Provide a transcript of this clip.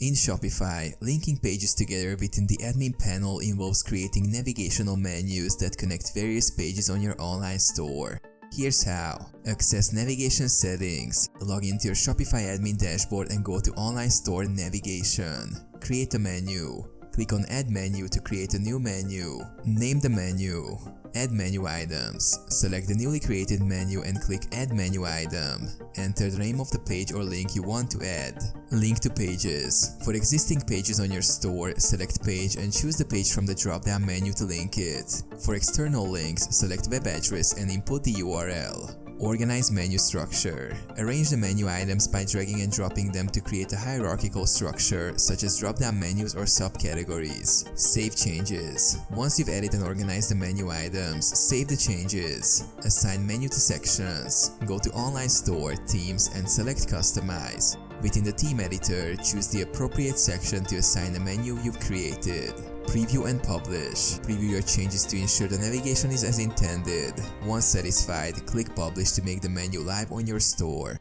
In Shopify, linking pages together within the admin panel involves creating navigational menus that connect various pages on your online store. Here's how. Access navigation settings, log into your Shopify admin dashboard and go to Online Store Navigation. Create a menu. Click on Add Menu to create a new menu. Name the menu. Add menu items. Select the newly created menu and click Add menu item. Enter the name of the page or link you want to add. Link to pages. For existing pages on your store, select page and choose the page from the drop-down menu to link it. For external links, select web address and input the URL. Organize menu structure. Arrange the menu items by dragging and dropping them to create a hierarchical structure, such as drop-down menus or subcategories. Save changes. Once you've added and organized the menu items, save the changes. Assign menu to sections. Go to Online Store, Themes, and select Customize. Within the theme editor, choose the appropriate section to assign the menu you've created. Preview and publish. Preview your changes to ensure the navigation is as intended. Once satisfied, click Publish to make the menu live on your store.